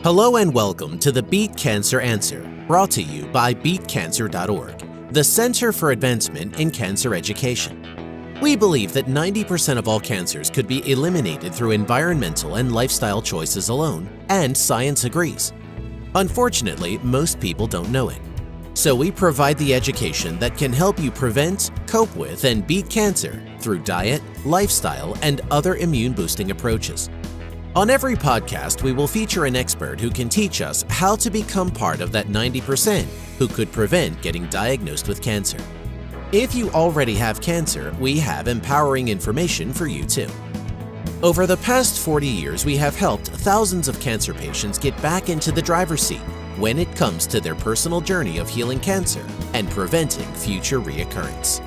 Hello and welcome to the Beat Cancer Answer, brought to you by BeatCancer.Org, the Center for Advancement in Cancer Education. We believe that 90% of all cancers could be eliminated through environmental and lifestyle choices alone, and science agrees. Unfortunately, most people don't know it. So we provide the education that can help you prevent, cope with, and beat cancer through diet, lifestyle, and other immune-boosting approaches. On every podcast, we will feature an expert who can teach us how to become part of that 90% who could prevent getting diagnosed with cancer. If you already have cancer, we have empowering information for you too. Over the past 40 years, we have helped thousands of cancer patients get back into the driver's seat when it comes to their personal journey of healing cancer and preventing future reoccurrence.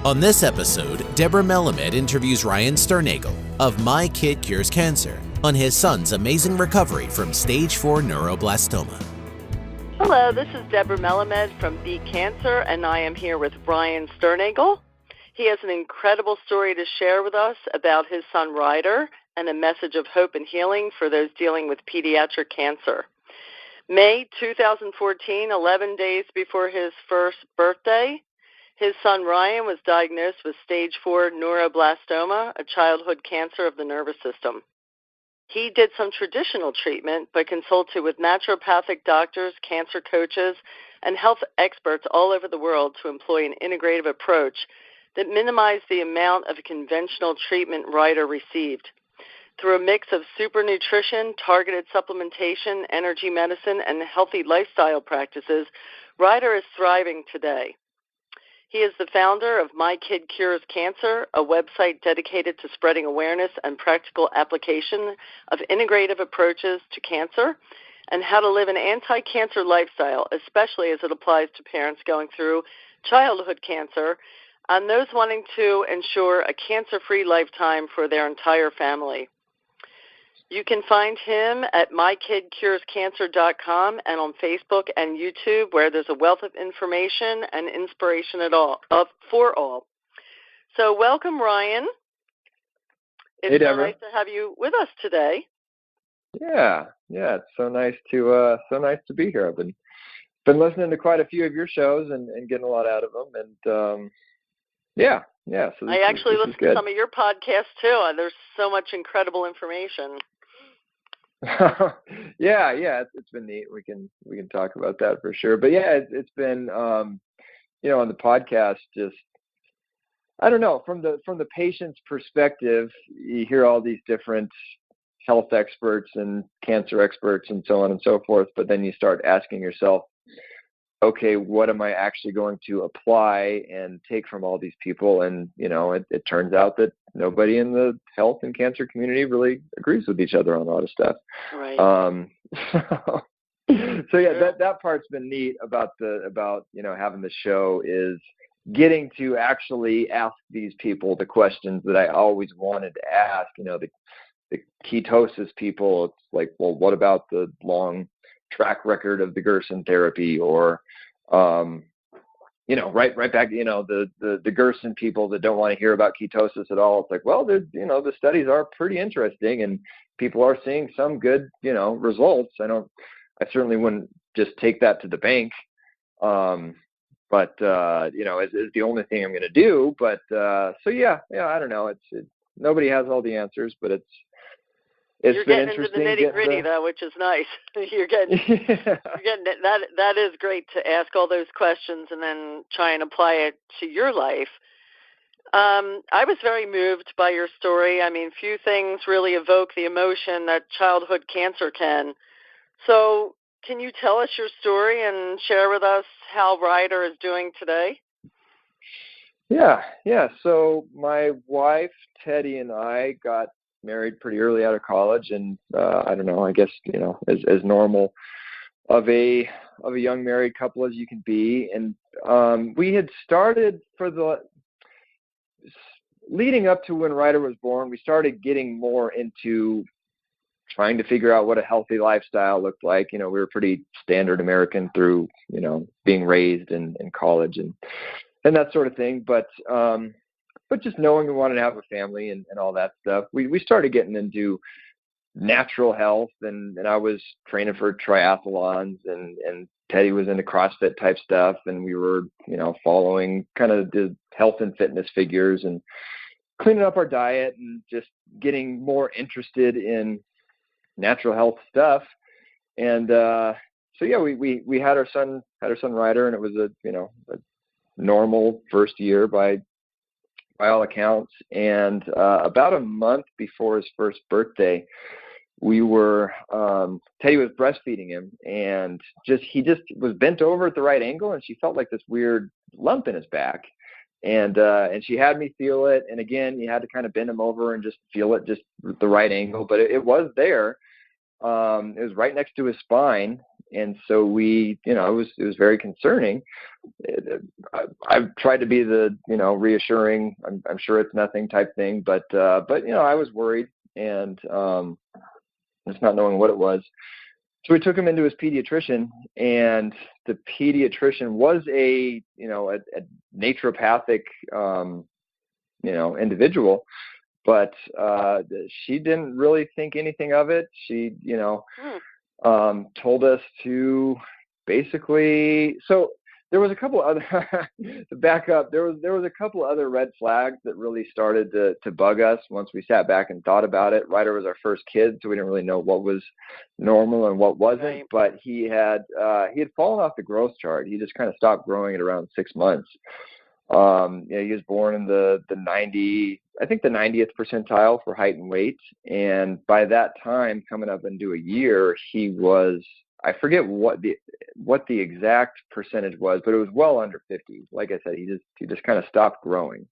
On this episode, Debra Melamed interviews Ryan Sternagel of My Kid Cures Cancer on his son's amazing recovery from stage 4 neuroblastoma. Hello, this is Debra Melamed from BeatCancer, and I am here with Ryan Sternagel. He has an incredible story to share with us about his son Ryder and a message of hope and healing for those dealing with pediatric cancer. May 2014, 11 days before his first birthday, his son Ryan was diagnosed with stage 4 neuroblastoma, a childhood cancer of the nervous system. He did some traditional treatment, but consulted with naturopathic doctors, cancer coaches, and health experts all over the world to employ an integrative approach that minimized the amount of conventional treatment Ryder received. Through a mix of super nutrition, targeted supplementation, energy medicine, and healthy lifestyle practices, Ryder is thriving today. He is the founder of My Kid Cures Cancer, a website dedicated to spreading awareness and practical application of integrative approaches to cancer and how to live an anti-cancer lifestyle, especially as it applies to parents going through childhood cancer and those wanting to ensure a cancer-free lifetime for their entire family. You can find him at MyKidCuresCancer.com and on Facebook and YouTube, where there's a wealth of information and inspiration for all. So welcome, Ryan. It's so nice to have you with us today. Yeah, it's so nice to be here. I've been listening to quite a few of your shows and getting a lot out of them, and So I actually listened to some of your podcasts too. There's so much incredible information. It's been neat. We can talk about that for sure. But yeah, it's been on the podcast, just I don't know, from the patient's perspective, you hear all these different health experts and cancer experts and so on and so forth, but then you start asking yourself, okay, what am I actually going to apply and take from all these people? And, it turns out that nobody in the health and cancer community really agrees with each other on a lot of stuff. Right. That part's been neat about having the show, is getting to actually ask these people the questions that I always wanted to ask. The ketosis people, it's like, well, what about the long track record of the Gerson therapy, or right back, the Gerson people that don't want to hear about ketosis at all. It's like, well, the studies are pretty interesting and people are seeing some good, results. I certainly wouldn't just take that to the bank. But is the only thing I'm going to do. But I don't know. It's nobody has all the answers, but You're getting into the nitty-gritty, though, which is nice. You're getting that is great to ask all those questions and then try and apply it to your life. I was very moved by your story. I mean, few things really evoke the emotion that childhood cancer can. So can you tell us your story and share with us how Ryder is doing today? Yeah. So my wife, Teddy, and I got married pretty early out of college, and I don't know, I guess, as normal of a young married couple as you can be. And we had started leading up to when Ryder was born, we started getting more into trying to figure out what a healthy lifestyle looked like. We were pretty standard American through, being raised in college and that sort of thing. But just knowing we wanted to have a family and all that stuff, we started getting into natural health, and I was training for triathlons, and Teddy was into CrossFit type stuff, and we were, following kind of the health and fitness figures and cleaning up our diet and just getting more interested in natural health stuff. And so yeah, we had our son Ryder, and it was a normal first year by all accounts. And about a month before his first birthday, we were Teddy was breastfeeding him, and he just was bent over at the right angle, and she felt like this weird lump in his back. And she had me feel it, and again, you had to kind of bend him over and just feel it, just the right angle, but it was there. It was right next to his spine, and so it was very concerning. I've tried to be the reassuring, I'm sure it's nothing type thing, but I was worried, and just not knowing what it was. So we took him into his pediatrician, and the pediatrician was a naturopathic, individual, but she didn't really think anything of it. She, told us to basically, so there was a couple other, to back up, there was a couple other red flags that really started to bug us once we sat back and thought about it. Ryder was our first kid, so we didn't really know what was normal and what wasn't, right. But he had fallen off the growth chart. He just kind of stopped growing at around 6 months. He was born in the 90th percentile for height and weight. And by that time, coming up into a year, he was, I forget what the exact percentage was, but it was well under 50. Like I said, he just kind of stopped growing.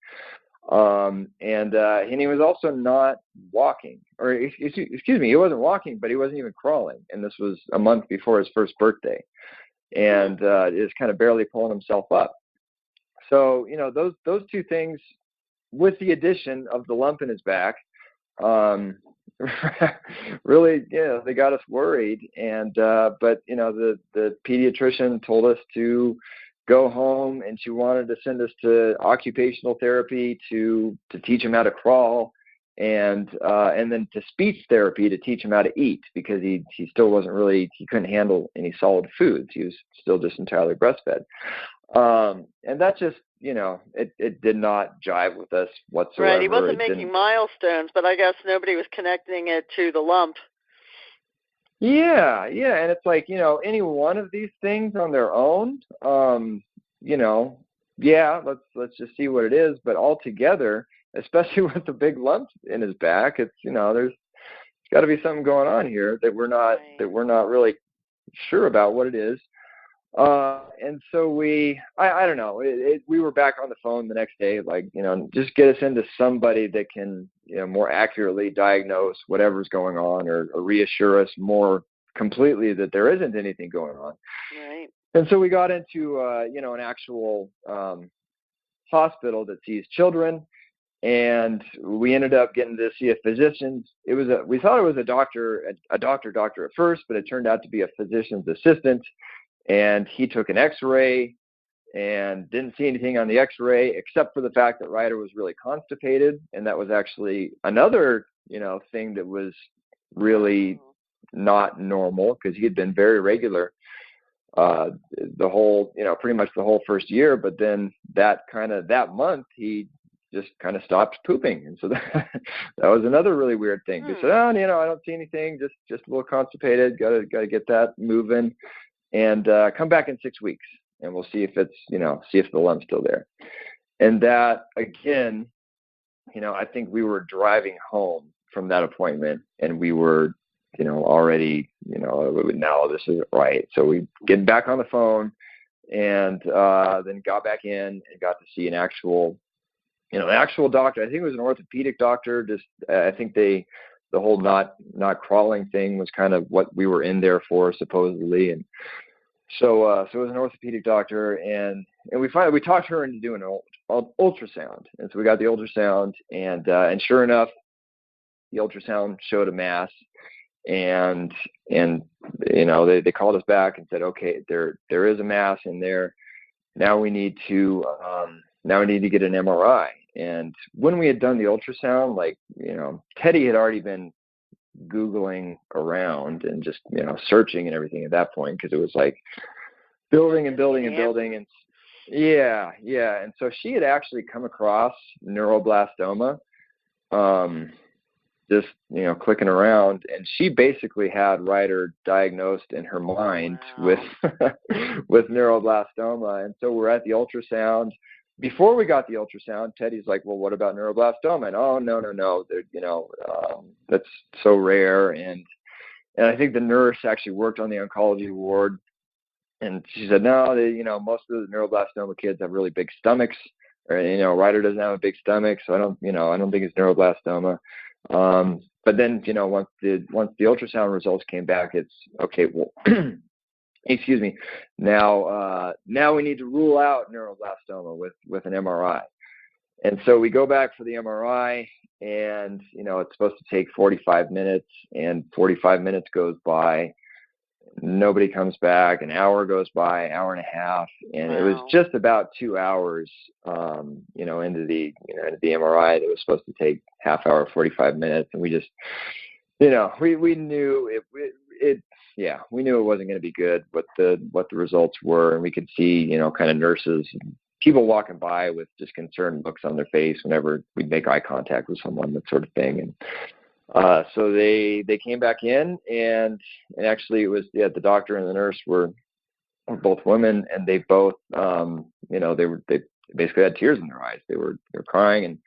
And he was also not walking, or excuse me, he wasn't walking, but he wasn't even crawling. And this was a month before his first birthday. And is kind of barely pulling himself up. So, those two things, with the addition of the lump in his back, really, they got us worried. And but the pediatrician told us to go home, and she wanted to send us to occupational therapy to teach him how to crawl, and then to speech therapy to teach him how to eat, because he still wasn't really, he couldn't handle any solid foods. He was still just entirely breastfed. And that just, it did not jive with us whatsoever. Right, he wasn't making milestones, but I guess nobody was connecting it to the lump. Yeah, and it's like, any one of these things on their own, let's just see what it is. But altogether, especially with the big lump in his back, it's, there's got to be something going on here that we're not really sure about what it is. And so I don't know, we were back on the phone the next day, like, just get us into somebody that can, more accurately diagnose whatever's going on, or reassure us more completely that there isn't anything going on. Right. And so we got into, an actual, hospital that sees children, and we ended up getting to see a physician. We thought it was a doctor at first, but it turned out to be a physician's assistant. And he took an x-ray and didn't see anything on the x-ray, except for the fact that Ryder was really constipated. And that was actually another, thing that was really not normal, because he had been very regular the whole, pretty much the whole first year. But then that month, he just kind of stopped pooping. And so that was another really weird thing. They said, I don't see anything, just a little constipated, got to get that moving. And come back in 6 weeks, and we'll see if see if the lump's still there. And that, again, I think we were driving home from that appointment, and we were, already, now this isn't right. So we get back on the phone, and then got back in and got to see an actual doctor. I think it was an orthopedic doctor. Just I think the whole not crawling thing was kind of what we were in there for, supposedly. And so it was an orthopedic doctor, and we talked her into doing an ultrasound. And so we got the ultrasound, and sure enough, the ultrasound showed a mass, and they called us back and said, okay, there is a mass in there. Now we need to get an MRI. And when we had done the ultrasound, Teddy had already been Googling around and just, searching and everything at that point, because it was like building and building and building. And yeah. And so she had actually come across neuroblastoma, just, clicking around, and she basically had Ryder diagnosed in her mind with neuroblastoma. And so we're at the ultrasound. Before we got the ultrasound, Teddy's like, well, what about neuroblastoma? And no, that's so rare. And I think the nurse actually worked on the oncology ward, and she said, no, most of the neuroblastoma kids have really big stomachs, or, Ryder doesn't have a big stomach, so I don't think it's neuroblastoma. But then, once the ultrasound results came back, it's okay. Well, excuse me. Now we need to rule out neuroblastoma with an MRI. And so we go back for the MRI, and it's supposed to take 45 minutes, and 45 minutes goes by. Nobody comes back. An hour goes by, hour and a half, and it was just about 2 hours, into the MRI that was supposed to take half hour, 45 minutes, and we just, we knew we knew it wasn't going to be good. What the results were, and we could see, kind of nurses, people walking by with just concerned looks on their face whenever we'd make eye contact with someone, that sort of thing, and. So they came back in, and actually it was, the doctor and the nurse were both women, and they both, they basically had tears in their eyes. They were crying, and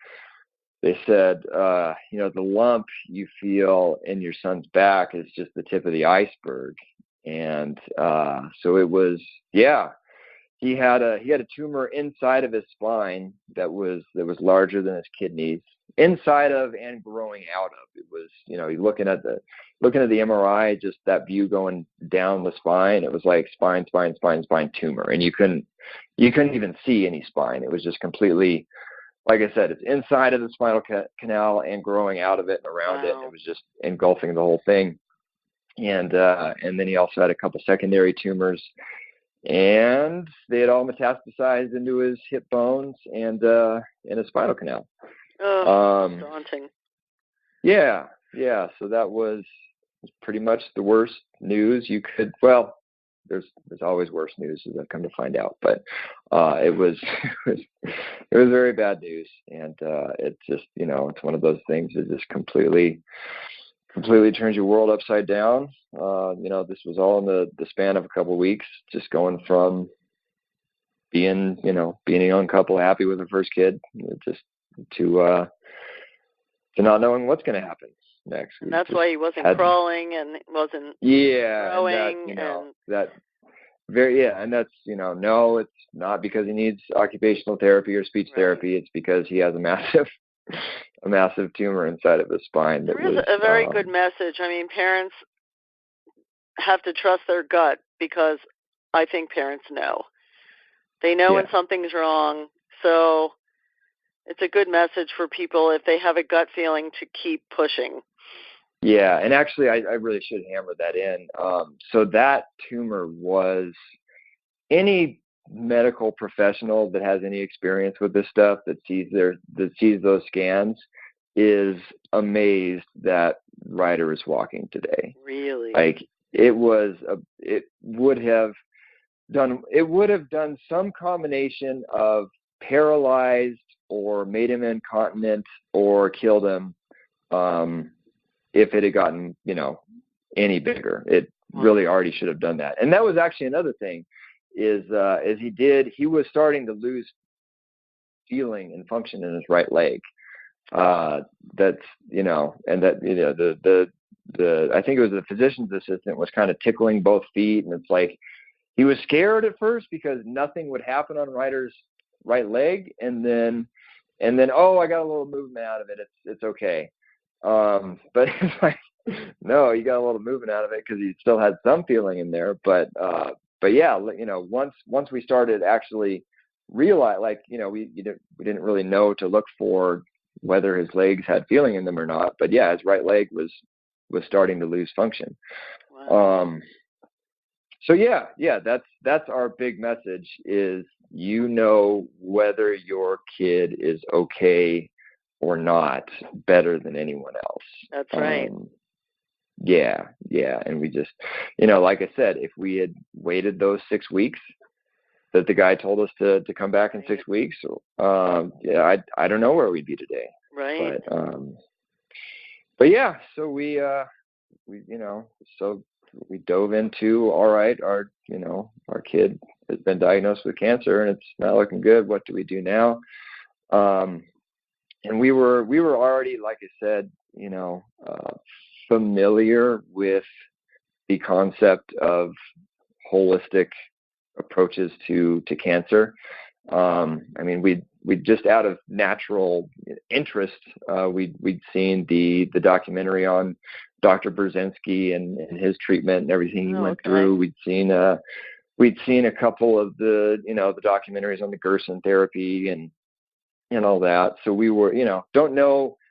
they said, the lump you feel in your son's back is just the tip of the iceberg. And, so it was, he had a tumor inside of his spine that was larger than his kidneys, inside of and growing out of. It was, you're looking at the MRI, just that view going down the spine. It was like spine tumor, and you couldn't even see any spine. It was just completely, like I said, it's inside of the spinal canal and growing out of it and around it. It was just engulfing the whole thing. And then he also had a couple secondary tumors, and they had all metastasized into his hip bones and his spinal canal. Oh, daunting. Yeah. So that was pretty much the worst news you could. Well, there's always worse news, as I've come to find out, but it was very bad news, and it's just, it's one of those things that just completely turns your world upside down. This was all in the span of a couple of weeks, just going from being a young couple happy with their first kid, just to not knowing what's going to happen next. And that's why he wasn't crawling and wasn't growing. And that's, no, it's not because he needs occupational therapy or speech therapy. It's because he has a massive tumor inside of his spine. There is a very good message. I mean, parents have to trust their gut, because I think parents know. They know when something's wrong. So it's a good message for people, if they have a gut feeling, to keep pushing. Yeah, and actually I really should hammer that in. So that tumor was, any medical professional that has any experience with this stuff, that sees those scans, is amazed that Ryder is walking today. Really? Like, it would have done some combination of paralyzed or made him incontinent or killed him, if it had gotten, any bigger. It really already should have done that. And that was actually another thing, is he was starting to lose feeling and function in his right leg. That's, and that, I think it was the physician's assistant was kind of tickling both feet, and it's like, he was scared at first because nothing would happen on Ryder's right leg, and then oh, I got a little movement out of it, it's okay. But it's like, no, you got a little movement out of it, because he still had some feeling in there. But yeah, once we started actually realize, like, we didn't really know to look for whether his legs had feeling in them or not. But yeah, his right leg was starting to lose function. Wow. So yeah, that's our big message, is whether your kid is okay or not better than anyone else. That's right. yeah. And we just, like I said, if we had waited those 6 weeks that the guy told us to come back in 6 weeks, I don't know where we'd be today. Right. But yeah, so we dove into, all right, our kid has been diagnosed with cancer and it's not looking good. What do we do now? And we were already, like I said, familiar with the concept of holistic approaches to cancer. I mean, we just out of natural interest, we'd seen the documentary on Dr. Brzezinski and his treatment and everything he went through. We'd seen a couple of the the documentaries on the Gerson therapy and all that. So we were,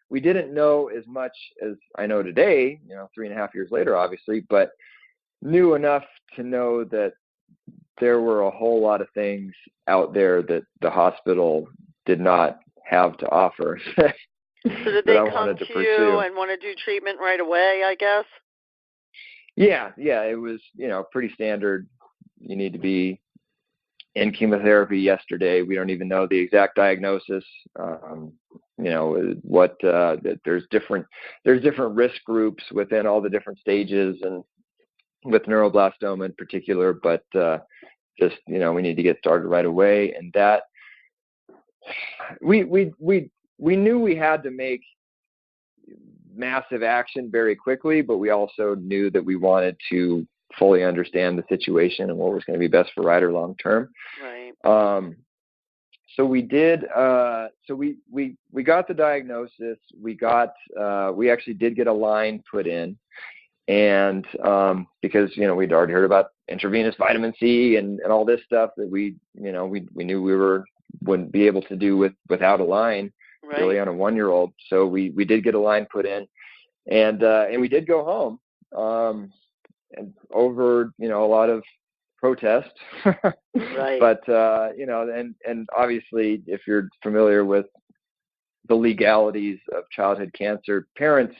we didn't know as much as I know today, 3.5 years later, obviously, but knew enough to know that there were a whole lot of things out there that the hospital did not have to offer. So did they come to you and want to do treatment right away, I guess? Yeah, it was, pretty standard. You need to be in chemotherapy yesterday. We don't even know the exact diagnosis. There's different risk groups within all the different stages, and with neuroblastoma in particular, but just, we need to get started right away. And that we knew we had to make massive action very quickly, but we also knew that we wanted to fully understand the situation and what was going to be best for Ryder long term. Right. So we did. So we got the diagnosis. We actually did get a line put in, and because we'd already heard about intravenous vitamin C and all this stuff that we knew we wouldn't be able to do without a line, right, really, on a 1-year-old. So we did get a line put in, and we did go home. And over, a lot of protest, right. But, and obviously, if you're familiar with the legalities of childhood cancer, parents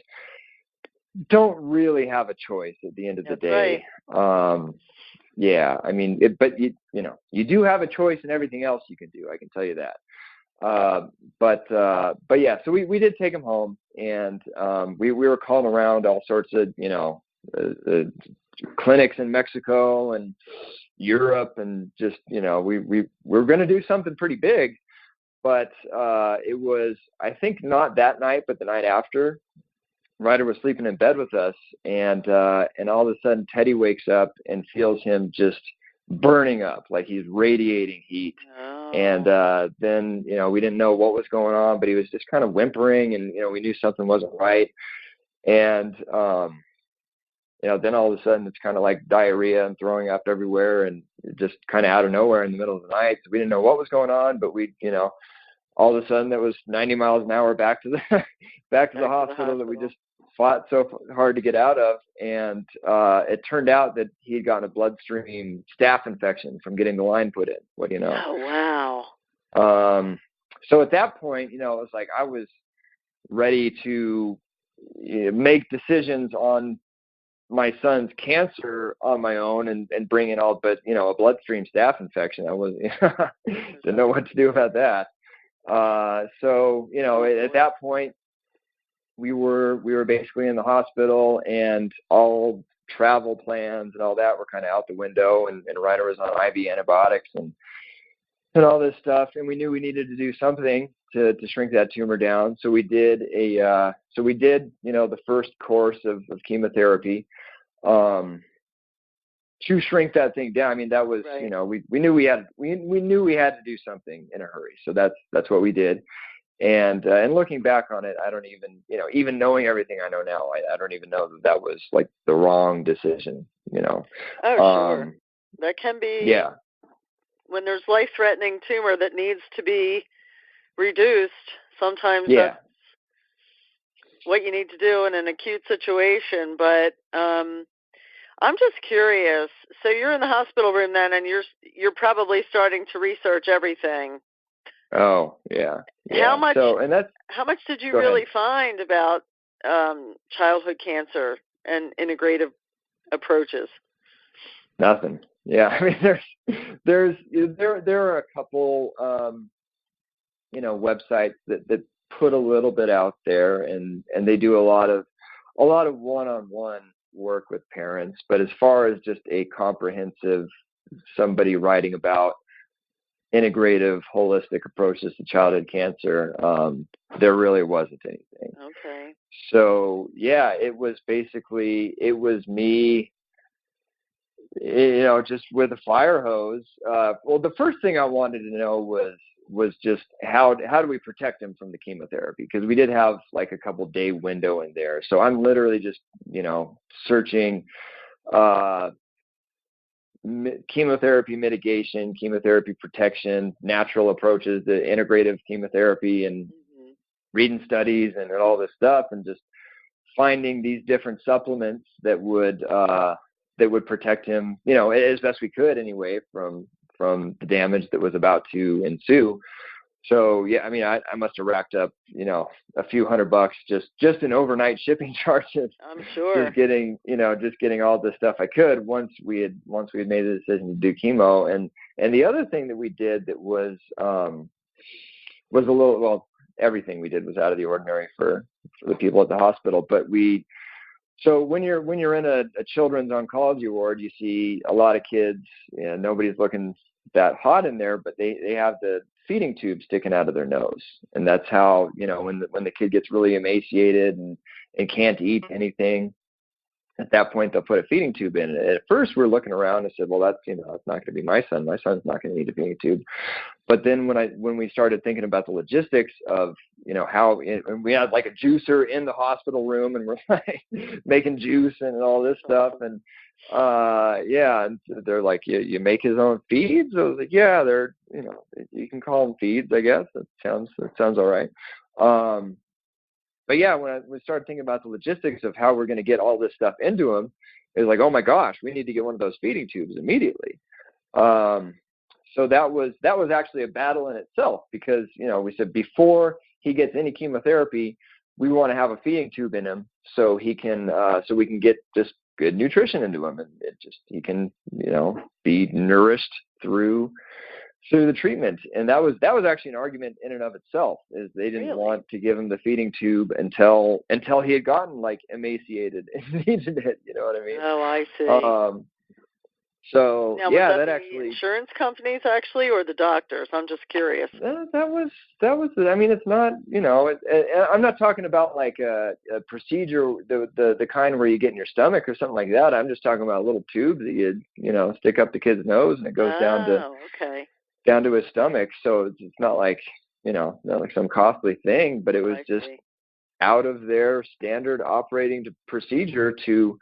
don't really have a choice at the end of the day. Right. Yeah, I mean, but you do have a choice in everything else you can do. I can tell you that. But yeah, so we did take him home, and we were calling around all sorts of, clinics in Mexico and Europe, and just, we were going to do something pretty big, but it was, I think, not that night, but the night after. Ryder was sleeping in bed with us, and all of a sudden Teddy wakes up and feels him just burning up, like he's radiating heat. Oh. And then, we didn't know what was going on, but he was just kind of whimpering, and, we knew something wasn't right. And, then all of a sudden it's kind of like diarrhea and throwing up everywhere, and just kind of out of nowhere in the middle of the night. So we didn't know what was going on, but all of a sudden it was 90 miles an hour back to the hospital that we just fought so hard to get out of. And it turned out that he had gotten a bloodstream staph infection from getting the line put in. What do you know? Oh, wow. So at that point, it was like I was ready to make decisions on my son's cancer on my own and bring in all but, a bloodstream staph infection. I was didn't know what to do about that. So, at that point, we were basically in the hospital, and all travel plans and all that were kind of out the window, and Ryder was on IV antibiotics and all this stuff. And we knew we needed to do something to shrink that tumor down. So we did the first course of chemotherapy, to shrink that thing down. I mean, that was, right. We knew we had to do something in a hurry. So that's what we did. And looking back on it, I don't even, even knowing everything I know now, I don't even know that was like the wrong decision, Oh, sure. That can be. Yeah. When there's life-threatening tumor that needs to be reduced, sometimes that's what you need to do in an acute situation. But I'm just curious. So you're in the hospital room then, and you're probably starting to research everything. Oh, yeah. How much? So, and how much did you really find about childhood cancer and integrative approaches? Nothing. Yeah, I mean, there are a couple, websites that put a little bit out there, and they do a lot of one-on-one work with parents. But as far as just a comprehensive somebody writing about integrative, holistic approaches to childhood cancer, there really wasn't anything. Okay. So yeah, it was me, just with a fire hose. Well, the first thing I wanted to know was just how do we protect him from the chemotherapy? Because we did have like a couple day window in there. So I'm literally just, searching chemotherapy mitigation, chemotherapy protection, natural approaches to integrative chemotherapy, and reading studies and all this stuff, and just finding these different supplements that would protect him, as best we could anyway, from the damage that was about to ensue. So yeah, I mean, I must have racked up, a few $100 just in overnight shipping charges. I'm sure. Just getting all the stuff I could once we had made the decision to do chemo. And the other thing that we did that was a little, well, everything we did was out of the ordinary for the people at the hospital. But so when you're in a children's oncology ward, you see a lot of kids. Nobody's looking that hot in there, but they have the feeding tube sticking out of their nose, and that's how when the kid gets really emaciated and can't eat anything. At that point, they'll put a feeding tube in. And at first, we're looking around and said, well, that's not going to be my son. My son's not going to need a feeding tube. But then when we started thinking about the logistics of, how and we had like a juicer in the hospital room, and we're like making juice and all this stuff. And and they're like, you make his own feeds? I was like, yeah, they're, you can call them feeds, I guess. That sounds all right. But yeah, when we started thinking about the logistics of how we're going to get all this stuff into him, it was like, oh my gosh, we need to get one of those feeding tubes immediately. So that was actually a battle in itself, because, we said before he gets any chemotherapy, we want to have a feeding tube in him so he can, so we can get just good nutrition into him, and he can, be nourished through the treatment. And that was actually an argument in and of itself, is they didn't want to give him the feeding tube until he had gotten like emaciated and needed it. You know what I mean? Oh, I see. So now, yeah, was that actually, insurance companies actually, or the doctors? I'm just curious. That was. I mean, it's not. I'm not talking about like a procedure, the kind where you get in your stomach or something like that. I'm just talking about a little tube that you stick up the kid's nose, and it goes down to his stomach. So it's not like not like some costly thing, but it was just out of their standard operating procedure to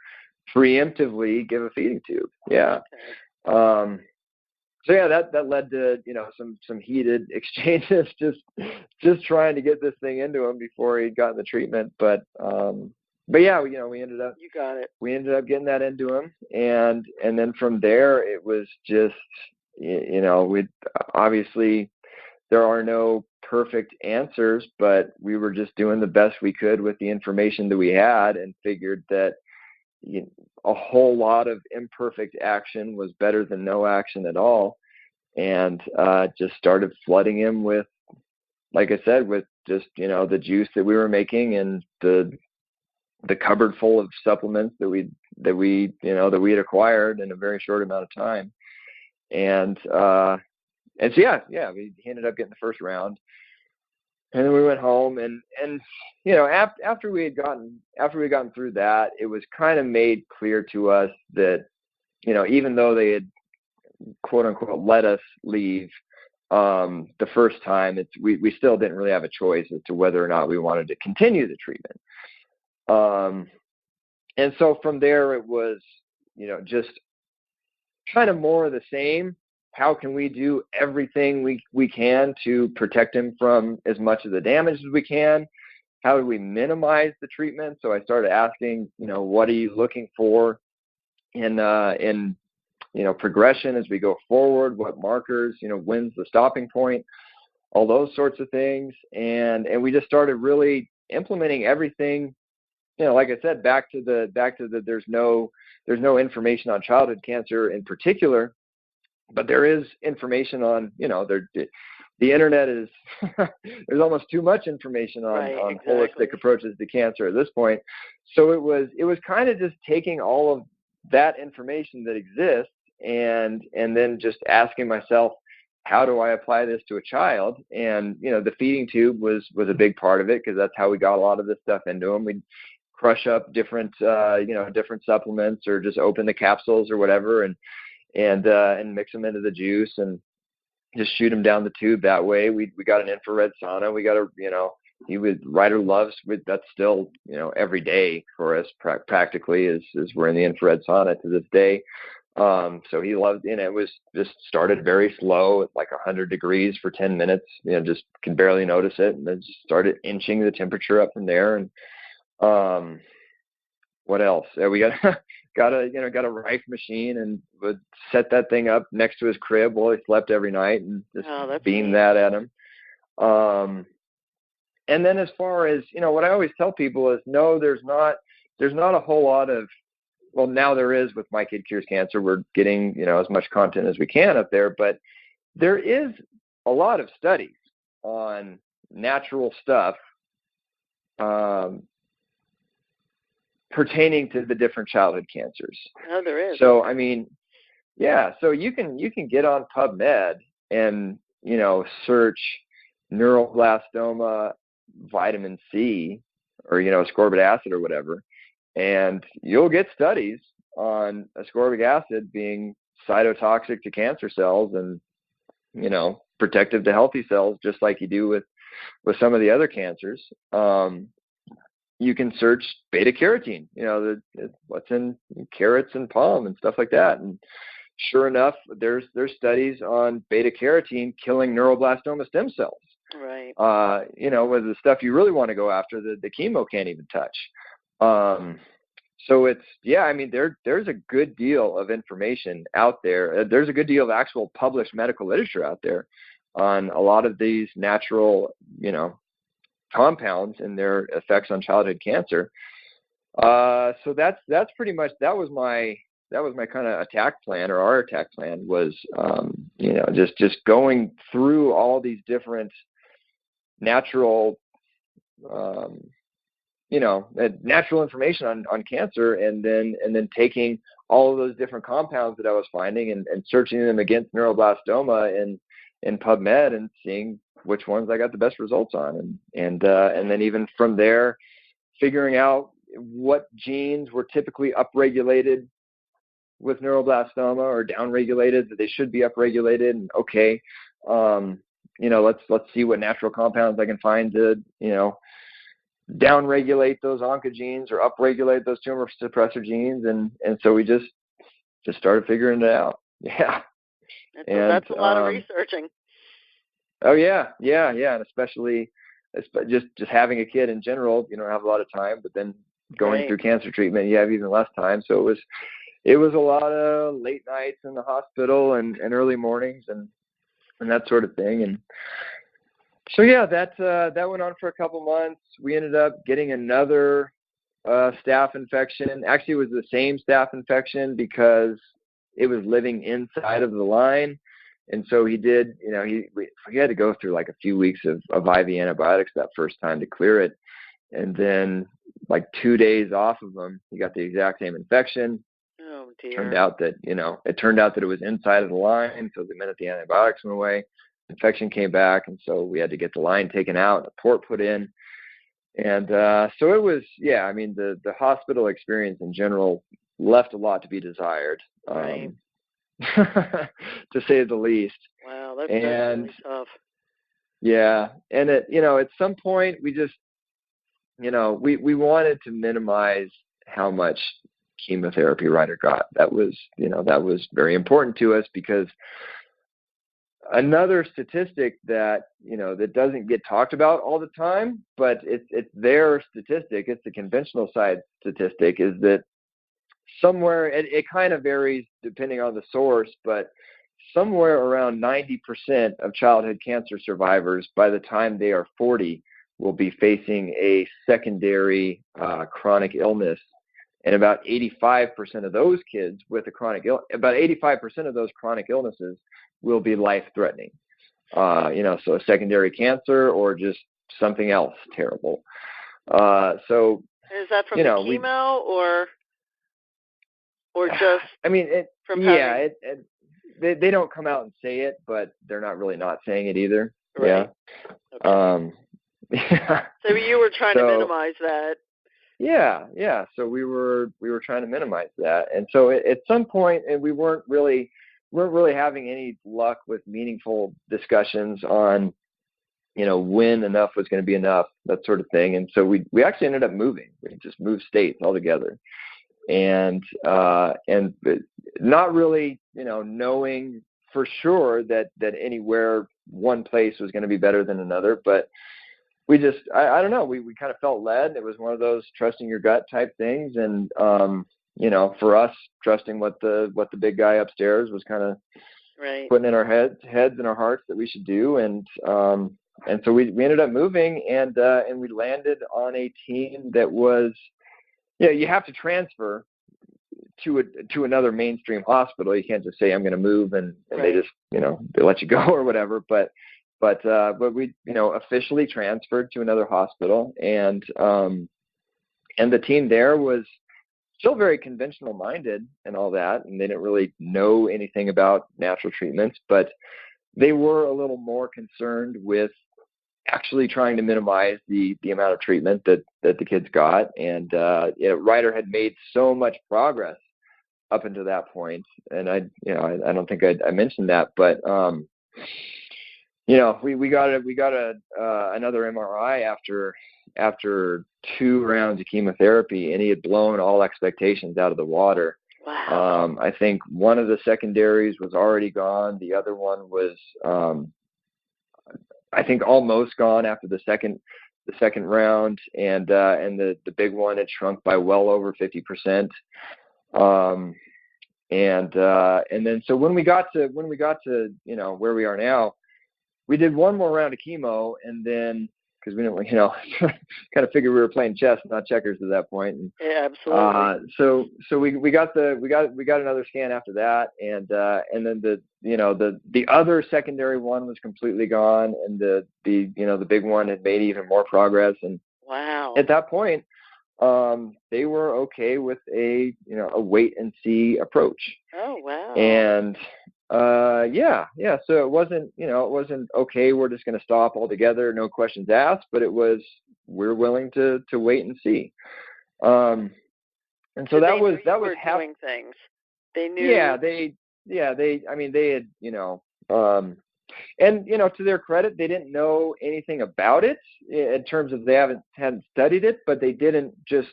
preemptively give a feeding tube. Yeah. Okay. So yeah, that led to some heated exchanges, just trying to get this thing into him before he'd gotten the treatment. But yeah, we ended up. You got it. We ended up getting that into him, and then from there it was just we obviously there are no perfect answers, but we were just doing the best we could with the information that we had, and figured that a whole lot of imperfect action was better than no action at all. And just started flooding him with, like I said, with just, the juice that we were making, and the cupboard full of supplements that we had acquired in a very short amount of time. And so we ended up getting the first round. And then we went home, and after we had gotten through that, it was kind of made clear to us that, even though they had quote unquote let us leave the first time, we still didn't really have a choice as to whether or not we wanted to continue the treatment. And so from there, it was just kind of more of the same. How can we do everything we can to protect him from as much of the damage as we can? How do we minimize the treatment? So I started asking, what are you looking for in progression as we go forward? What markers? When's the stopping point? All those sorts of things. And we just started really implementing everything like I said, back to the there's no information on childhood cancer in particular, but there is information on, the internet is there's almost too much information on exactly. holistic approaches to cancer at this point. So it was kind of just taking all of that information that exists and then just asking myself, how do I apply this to a child? And, the feeding tube was a big part of it, because that's how we got a lot of this stuff into them. We'd crush up different supplements, or just open the capsules or whatever, and mix them into the juice and just shoot them down the tube that way. We got an infrared sauna. We got Ryder loves, that's still, every day for us practically is we're in the infrared sauna to this day. So he loved, it was just started very slow at like 100 degrees for 10 minutes, just can barely notice it. And then just started inching the temperature up from there. And, what else? We got a Rife machine, and would set that thing up next to his crib while he slept every night, and just beam that at him. And then as far as, what I always tell people is, no, there's not a whole lot of, well, now there is with My Kid Cures Cancer. We're getting, as much content as we can up there, but there is a lot of studies on natural stuff, pertaining to the different childhood cancers. Oh, there is. So, so you can get on PubMed and, search neuroblastoma vitamin C, or, ascorbic acid or whatever, and you'll get studies on ascorbic acid being cytotoxic to cancer cells and, protective to healthy cells, just like you do with some of the other cancers. You can search beta carotene, what's in carrots and palm and stuff like that. And sure enough, there's studies on beta carotene killing neuroblastoma stem cells. Right. With the stuff you really want to go after, the chemo can't even touch. So it's, there's a good deal of information out there. There's a good deal of actual published medical literature out there on a lot of these natural, compounds and their effects on childhood cancer. So that's pretty much, that was my kind of attack plan, or our attack plan was, just going through all these different natural, natural information on cancer, and then taking all of those different compounds that I was finding and searching them against neuroblastoma in PubMed, and seeing which ones I got the best results on, and then even from there, figuring out what genes were typically upregulated with neuroblastoma, or downregulated that they should be upregulated. And let's see what natural compounds I can find to downregulate those oncogenes or upregulate those tumor suppressor genes, and so we just started figuring it out. Yeah, that's a lot of researching. Oh yeah, and especially just having a kid in general, you don't have a lot of time, but then going through cancer treatment, you have even less time. So it was a lot of late nights in the hospital and early mornings and that sort of thing. And so that went on for a couple months. We ended up getting another staph infection. Actually, it was the same staph infection because it was living inside of the line. And so he did, he had to go through like a few weeks of IV antibiotics that first time to clear it. And then like 2 days off of them, he got the exact same infection. Oh dear. Turned out that it was inside of the line. So the minute the antibiotics went away, infection came back. And so we had to get the line taken out, a port put in. And so it was, the hospital experience in general left a lot to be desired. Right. To say the least. Wow, that's really tough. Yeah, and at some point we just, we wanted to minimize how much chemotherapy Ryder got. That was very important to us, because another statistic that that doesn't get talked about all the time, but it's their statistic. It's the conventional side statistic, is that somewhere, it kind of varies depending on the source, but somewhere around 90% of childhood cancer survivors, by the time they are 40, will be facing a secondary chronic illness. And about 85% of those kids with a chronic about 85% of those chronic illnesses will be life-threatening. So a secondary cancer or just something else terrible. So is that from the chemo or just? I mean, from they don't come out and say it, but they're not really not saying it either. Right. Yeah. Okay. So you were trying to minimize that. Yeah. So we were trying to minimize that, and so at some point, and we weren't really having any luck with meaningful discussions on, when enough was going to be enough, that sort of thing. And so we actually ended up moving. We just moved states altogether, and not really, knowing for sure that anywhere one place was going to be better than another, but we just, I don't know, we kind of felt led. It was one of those trusting your gut type things. And, for us, trusting what the big guy upstairs was kind of putting in our heads and our hearts that we should do. And so we ended up moving, and we landed on a team that was, you have to transfer to another mainstream hospital. You can't just say, I'm going to move, and they just, they let you go or whatever. But we, officially transferred to another hospital, and the team there was still very conventional minded and all that, and they didn't really know anything about natural treatments, but they were a little more concerned with actually trying to minimize the amount of treatment that the kids got. And Ryder had made so much progress up until that point, and I don't think I mentioned that, but we got another MRI after 2 rounds of chemotherapy, and he had blown all expectations out of the water. Wow. I think one of the secondaries was already gone. The other one was, I think, almost gone after the second round, and the big one had shrunk by well over 50%. And then so when we got to where we are now, we did one more round of chemo, and then, because we didn't, kind of figured we were playing chess, not checkers at that point. And, yeah, absolutely. So we got another scan after that, and then the other secondary one was completely gone, and the big one had made even more progress. And wow. At that point, they were okay with a wait and see approach. Oh wow. And so it wasn't okay, we're just going to stop altogether, no questions asked, but it was, we're willing to wait and see. And so that was doing things. They knew. They had, and to their credit, they didn't know anything about it in terms of they hadn't studied it, but they didn't just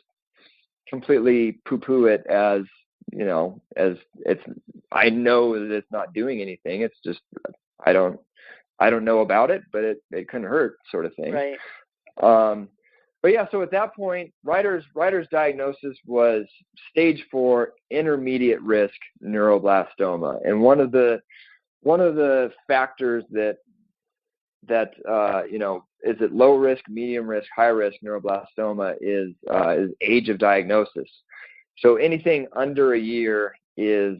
completely poo-poo it as it's, I know that it's not doing anything. It's just, I don't know about it, but it couldn't hurt, sort of thing. Right. But yeah, so at that point, Ryder's diagnosis was stage 4 intermediate risk neuroblastoma. And one of the factors that is at low risk, medium risk, high risk neuroblastoma is age of diagnosis. So anything under a year is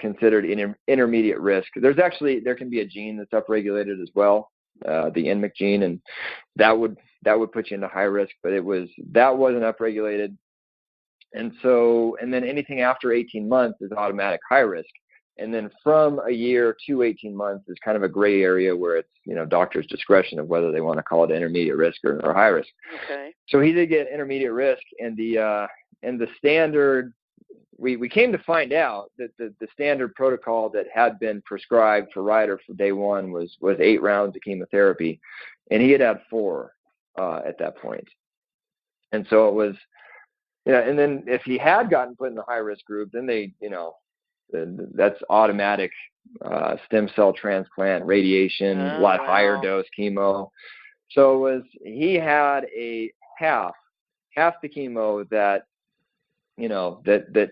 considered intermediate risk. There can be a gene that's upregulated as well, the NMIC gene, and that would put you into high risk, but that wasn't upregulated. And then anything after 18 months is automatic high risk. And then from a year to 18 months is kind of a gray area where it's, doctor's discretion of whether they want to call it intermediate risk or high risk. Okay. So he did get intermediate risk, and the standard, we came to find out that the standard protocol that had been prescribed for Ryder for day 1 was 8 rounds of chemotherapy, and he had 4 at that point. And so it was, and then if he had gotten put in the high risk group, then that's automatic stem cell transplant, radiation, a lot higher dose chemo. So he had a half the chemo that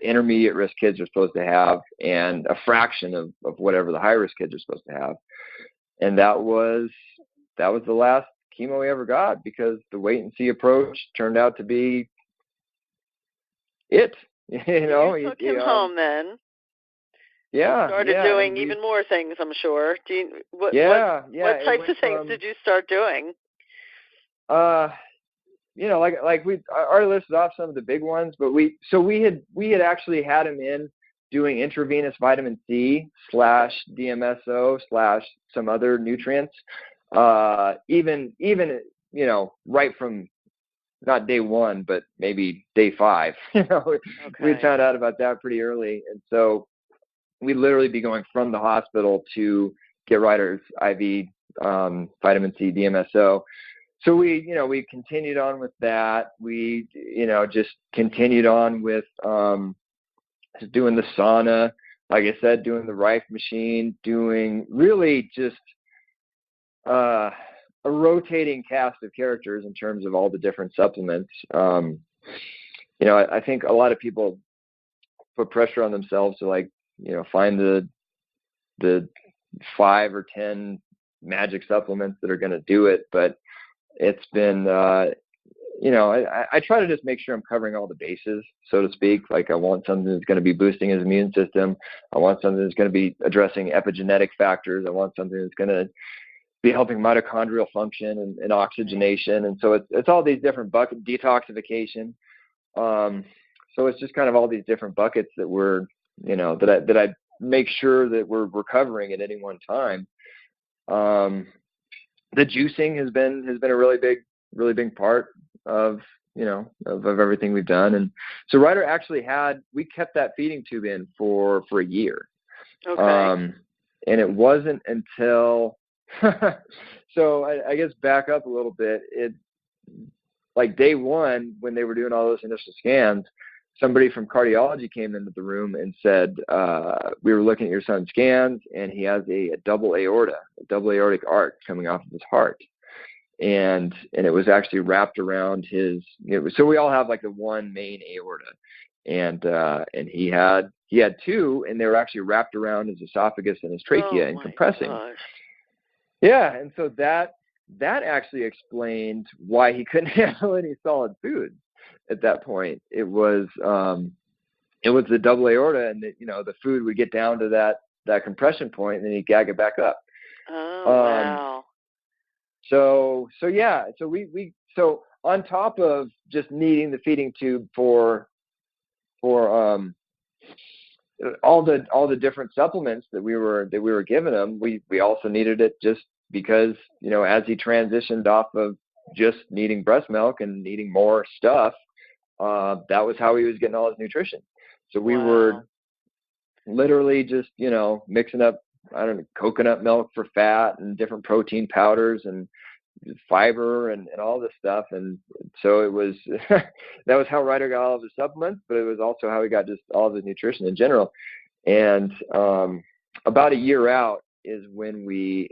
intermediate risk kids are supposed to have, and a fraction of whatever the high risk kids are supposed to have. And that was the last chemo he ever got, because the wait and see approach turned out to be it. You took him home then. Yeah. Started doing even more things, I'm sure. What types of things did you start doing? Like we already listed off some of the big ones, but we had actually had him in doing intravenous vitamin C / DMSO / some other nutrients, even right from not day one, but maybe day 5. We found out about that pretty early, and so we'd literally be going from the hospital to get Ryder's IV vitamin C DMSO. So we continued on with that. We just continued on with doing the sauna, like I said, doing the Rife machine, doing really just a rotating cast of characters in terms of all the different supplements. I think a lot of people put pressure on themselves to find the 5 or 10 magic supplements that are going to do it, but it's been I try to just make sure I'm covering all the bases, so to speak. Like, I want something that's going to be boosting his immune system. I want something that's going to be addressing epigenetic factors. I want something that's going to be helping mitochondrial function and oxygenation. And so it's all these different buckets, detoxification. So it's just kind of all these different buckets that we're, that I make sure that we're covering at any one time. The juicing has been a really big part of everything we've done. And so Ryder actually we kept that feeding tube in for a year. Okay. And it wasn't until, so I guess back up a little bit, like day 1, when they were doing all those initial scans, somebody from cardiology came into the room and said, we were looking at your son's scans, and he has a double aortic arch coming off of his heart. And it was actually wrapped around so we all have like the one main aorta, and he had 2, and they were actually wrapped around his esophagus and his trachea and compressing. Gosh. Yeah. And so that actually explained why he couldn't handle any solid foods at that point. It was the double aorta, and the food would get down to that compression point, and then he'd gag it back up. Oh, wow. So yeah, so on top of just needing the feeding tube for all the different supplements that we were giving him, we also needed it just because, as he transitioned off of just needing breast milk and needing more stuff, that was how he was getting all his nutrition. So we were literally just, mixing up, coconut milk for fat and different protein powders and fiber and all this stuff. And so it was, that was how Ryder got all of his supplements, but it was also how he got just all of his nutrition in general. And about a year out is when we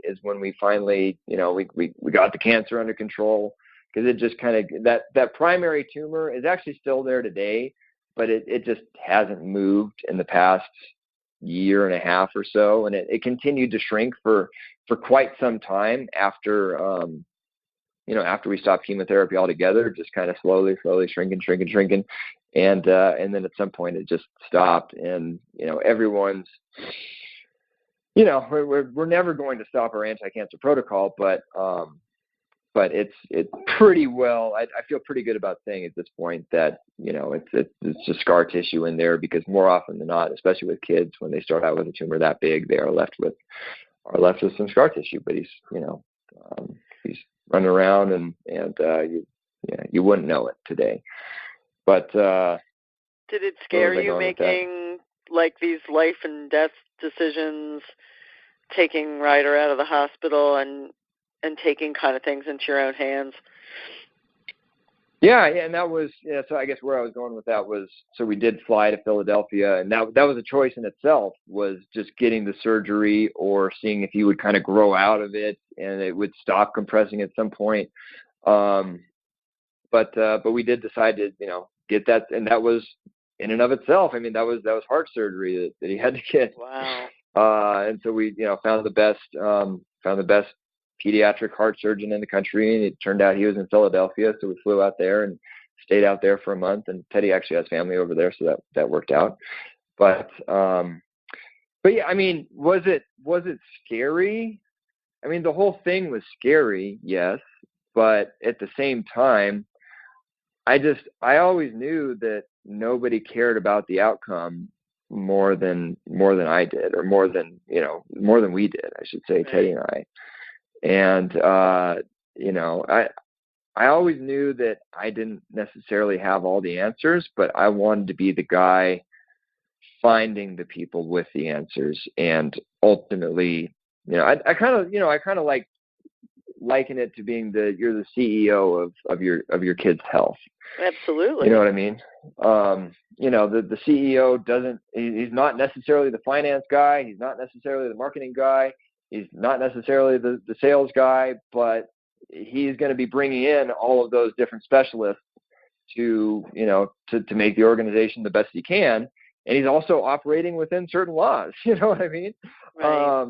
finally, we got the cancer under control, because it just kind of, that primary tumor is actually still there today, but it just hasn't moved in the past year and a half or so, and it continued to shrink for quite some time after after we stopped chemotherapy altogether, just kind of slowly shrinking, and then at some point it just stopped. And everyone's, we're never going to stop our anti-cancer protocol, but it's pretty well. I feel pretty good about saying at this point that it's just scar tissue in there, because more often than not, especially with kids, when they start out with a tumor that big, they are left with some scar tissue. But he's running around, and you wouldn't know it today. But did it scare you making like these life and death decisions, taking Ryder out of the hospital and taking kind of things into your own hands? Yeah, and that was, so I guess where I was going with that was, so we did fly to Philadelphia, and that was a choice in itself, was just getting the surgery or seeing if he would kind of grow out of it and it would stop compressing at some point. But we did decide to, get that, and that was in and of itself, I mean, that was heart surgery that he had to get. Wow. And so we, found the best pediatric heart surgeon in the country, and it turned out he was in Philadelphia, so we flew out there and stayed out there for a month. And Teddy actually has family over there, so that worked out. But yeah, I mean, was it scary? I mean, the whole thing was scary, yes, but at the same time, I always knew that nobody cared about the outcome more than I did, or more than we did, I should say, Teddy and I. And I always knew that I didn't necessarily have all the answers, but I wanted to be the guy finding the people with the answers. And ultimately, I kind of like liken it to being you're the CEO of your kid's health. Absolutely. You know what I mean? The CEO he's not necessarily the finance guy. He's not necessarily the marketing guy. He's not necessarily the sales guy, but he's going to be bringing in all of those different specialists to make the organization the best he can. And he's also operating within certain laws. You know what I mean? Right.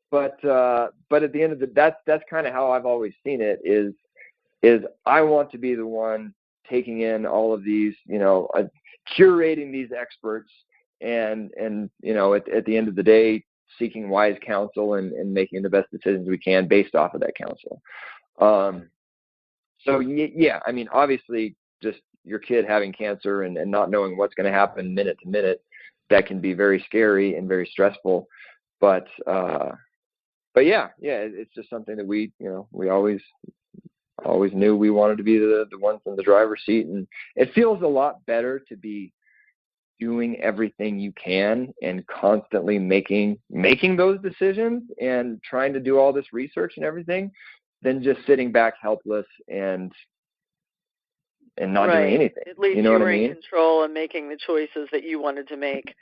But at the end of that's kind of how I've always seen it is I want to be the one taking in all of these, curating these experts and at the end of the day, seeking wise counsel and making the best decisions we can based off of that counsel. So yeah, I mean, obviously just your kid having cancer and not knowing what's going to happen minute to minute, that can be very scary and very stressful. But yeah, it's just something that we always knew we wanted to be the ones in the driver's seat. And it feels a lot better to be doing everything you can and constantly making those decisions and trying to do all this research and everything than just sitting back helpless and not doing anything. At least you were in control and making the choices that you wanted to make.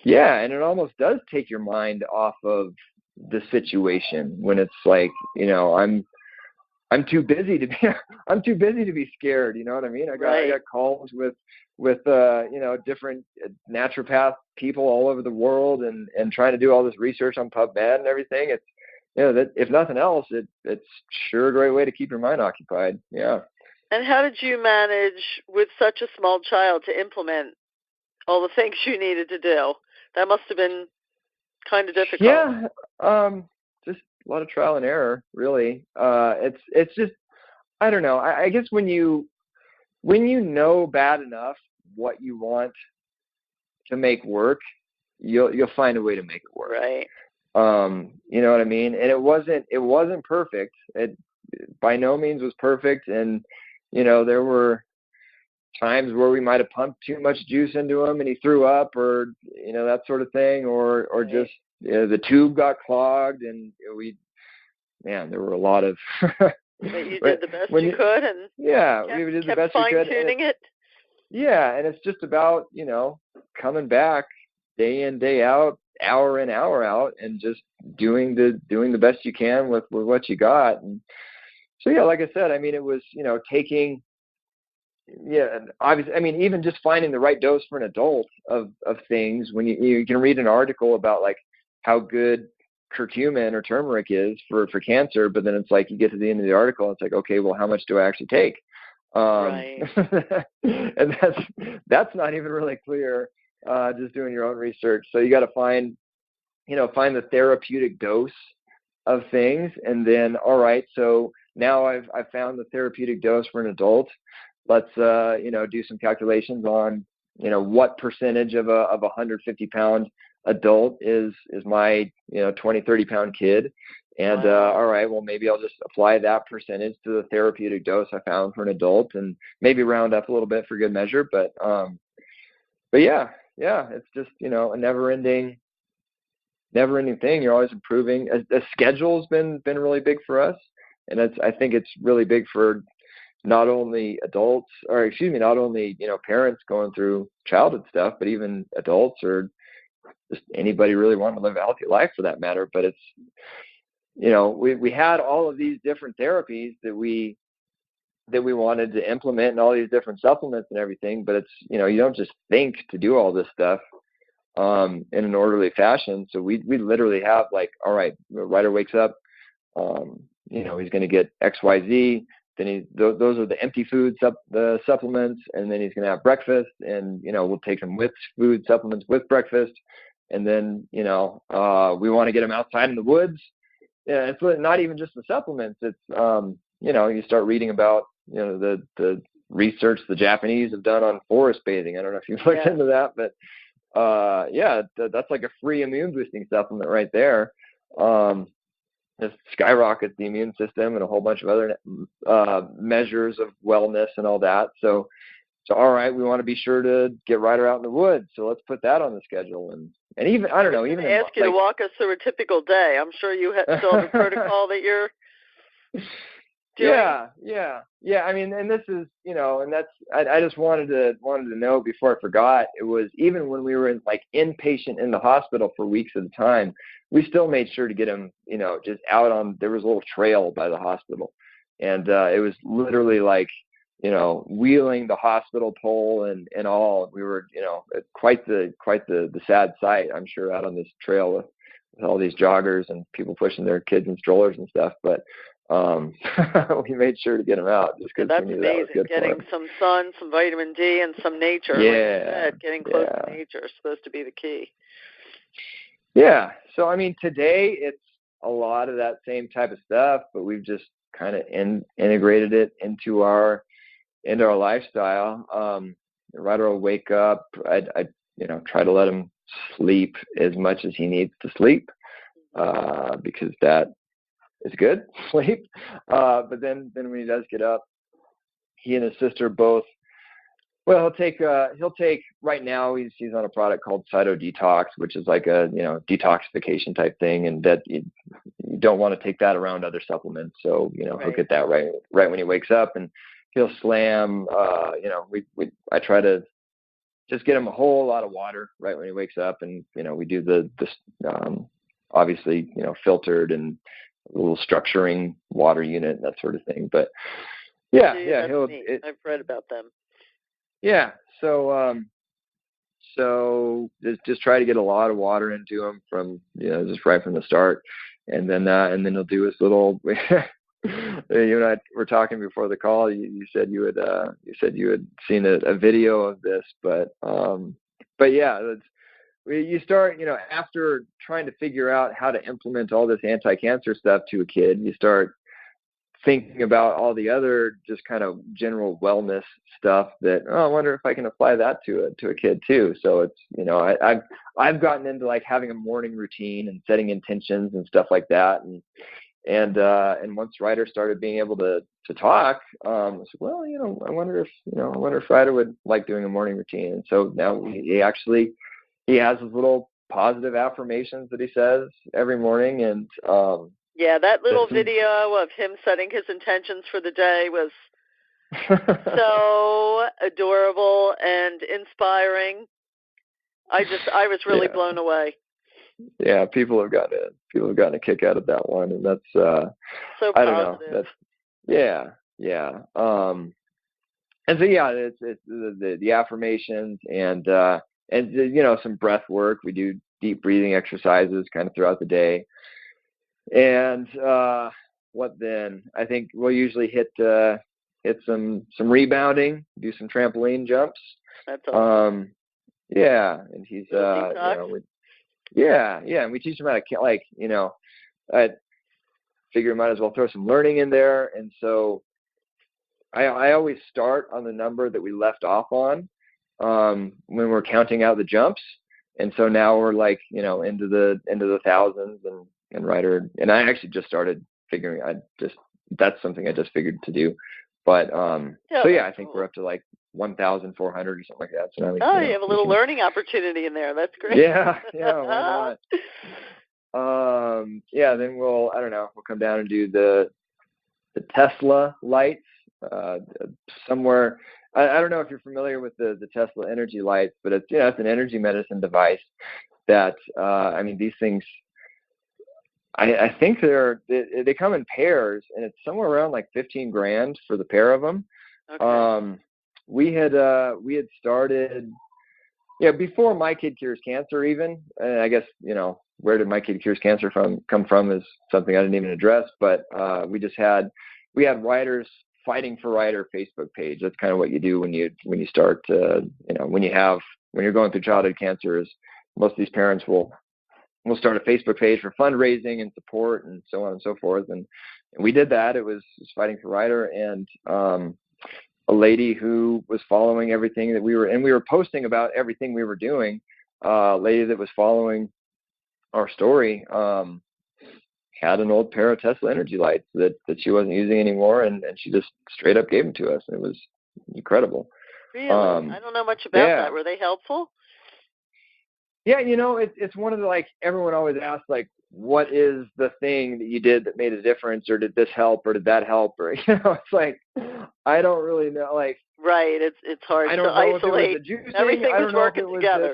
Yeah, and it almost does take your mind off of the situation when it's like, I'm too busy to be scared. You know what I mean? I got calls with different naturopath people all over the world and trying to do all this research on PubMed and everything. It's, that if nothing else, it's sure a great way to keep your mind occupied. Yeah. And how did you manage with such a small child to implement all the things you needed to do? That must have been kind of difficult. Yeah. Just a lot of trial and error, really. It's just, I don't know. I guess when you know bad enough what you want to make work, you'll find a way to make it work. Right. You know what I mean? And it wasn't perfect. It by no means was perfect. And, there were times where we might have pumped too much juice into him and he threw up or, that sort of thing, or just the tube got clogged and there were a lot of, but you did the best you could and we did the best we could. Fine-tuning it. Yeah. And it's just about, coming back day in, day out, hour in, hour out, and just doing the best you can with what you got. And so, yeah, like I said, I mean, it was, taking, obviously, I mean, even just finding the right dose for an adult of things. When you can read an article about like how good curcumin or turmeric is for cancer, but then it's like you get to the end of the article, it's like, okay, well, how much do I actually take? Right. And that's not even really clear. Just doing your own research. So you got to find the therapeutic dose of things. And then, all right, so now I've found the therapeutic dose for an adult. Let's, do some calculations on, what percentage of a 150-pound adult is my, 20, 30-pound kid. And, all right, well, maybe I'll just apply that percentage to the therapeutic dose I found for an adult and maybe round up a little bit for good measure. But yeah, it's just, a never-ending thing. You're always improving. A schedule's been really big for us, and I think it's really big for not only parents going through childhood stuff, but even adults or just anybody really wanting to live a healthy life for that matter. But it's, we had all of these different therapies that we wanted to implement and all these different supplements and everything, but it's, you don't just think to do all this stuff in an orderly fashion. So we literally have like, all right, Ryder wakes up, he's going to get XYZ. Then those are the empty food the supplements, and then he's going to have breakfast, and we'll take him with food supplements with breakfast, and then we want to get him outside in the woods. Yeah, it's not even just the supplements. It's you start reading about the research the Japanese have done on forest bathing. I don't know if you've looked into that, but that's like a free immune boosting supplement right there. It skyrockets the immune system and a whole bunch of other measures of wellness and all that. So all right, we want to be sure to get Ryder out in the woods. So let's put that on the schedule. And even, I don't know, even ask you to walk us through a typical day. I'm sure you still have a protocol that you're doing. Yeah. I mean, and this is, and that's, I just wanted to know before I forgot, it was even when we were inpatient in the hospital for weeks at a time, we still made sure to get him, just out on, there was a little trail by the hospital. And it was literally wheeling the hospital pole and all. We were, quite the sad sight, I'm sure, out on this trail with all these joggers and people pushing their kids in strollers and stuff. But we made sure to get him out just because we knew that was good getting for him. Some sun, some vitamin D, and some nature. Yeah, like you said, getting close to nature is supposed to be the key. Yeah. So I mean, today it's a lot of that same type of stuff, but we've just kind of integrated it into our lifestyle. Ryder will wake up. I try to let him sleep as much as he needs to sleep, because that is good, sleep. But then when he does get up, he and his sister both, he'll take right now he's on a product called Cyto Detox, which is like a, detoxification type thing. And that you don't want to take that around other supplements. So, he'll get that right when he wakes up, and he'll slam, I try to just get him a whole lot of water right when he wakes up. And, we do the obviously, filtered and a little structuring water unit and that sort of thing. But I've read about them. Yeah. So just try to get a lot of water into him from, just right from the start. And then he'll do his little, you and I were talking before the call. You said you had seen a video of this, but yeah, you start, after trying to figure out how to implement all this anti-cancer stuff to a kid, you start thinking about all the other just kind of general wellness stuff that, I wonder if I can apply that to a kid too. So it's, I've gotten into having a morning routine and setting intentions and stuff like that. And once Ryder started being able to talk, I said, well, I wonder if Ryder would like doing a morning routine. And so now he has his little positive affirmations that he says every morning. And, that little video of him setting his intentions for the day was so adorable and inspiring. I was really blown away. Yeah, people have gotten a kick out of that one, and that's so positive. I don't know. That's yeah. And so it's the affirmations and some breath work. We do deep breathing exercises kind of throughout the day. And what then? I think we'll usually hit some rebounding, do some trampoline jumps. That's awesome. And he's and we teach him how to I figure might as well throw some learning in there. And so I always start on the number that we left off on when we're counting out the jumps. And so now we're into the thousands and Ryder, and I actually just started figuring. That's something I just figured to do. But I think we're up to 1,400 or something like that. So now you have a little learning opportunity in there. That's great. Yeah, why not? Then we'll come down and do the Tesla lights somewhere. I don't know if you're familiar with the Tesla energy lights, but it's an energy medicine device that these things. I think they come in pairs, and it's somewhere around $15,000 for the pair of them. Okay. We had started Yeah, before My Kid Cures Cancer even, and I guess, where did My Kid Cures Cancer come from is something I didn't even address, but we had Ryder's Fighting for Ryder Facebook page. That's kind of what you do when you start, when you're going through childhood cancer, is most of these parents will start a Facebook page for fundraising and support and so on and so forth. And we did that. It was Fighting for Ryder, and a lady who was following everything that we were posting about everything we were doing. A lady that was following our story had an old pair of Tesla energy lights that she wasn't using anymore, and she just straight up gave them to us. It was incredible. Really? I don't know much about that. Were they helpful? Yeah, it's one of the, everyone always asks, what is the thing that you did that made a difference, or did this help, or did that help, or, it's I don't really know, Right, it's hard to isolate. Everything was working together.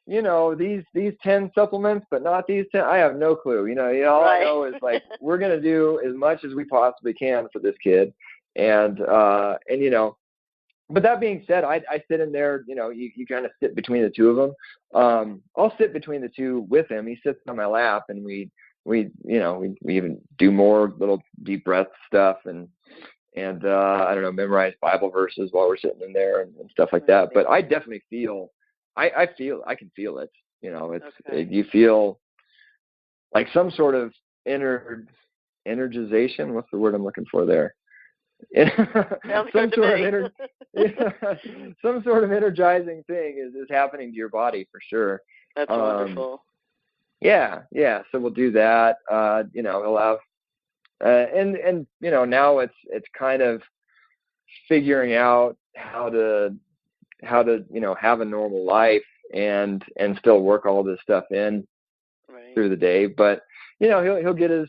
These 10 supplements, but not these 10. I have no clue. All I know is we're going to do as much as we possibly can for this kid. And but that being said, I sit in there, you kind of sit between the two of them. I'll sit between the two with him. He sits on my lap, and we even do more little deep breath stuff and I don't know, memorize Bible verses while we're sitting in there and stuff like that. But I definitely feel, I can feel it. You feel like some sort of energization. What's the word I'm looking for there? Some sort of energizing thing is happening to your body for sure. That's wonderful. Yeah. So we'll do that. He'll have, and now it's kind of figuring out how to have a normal life and still work all this stuff in through the day. But he'll get his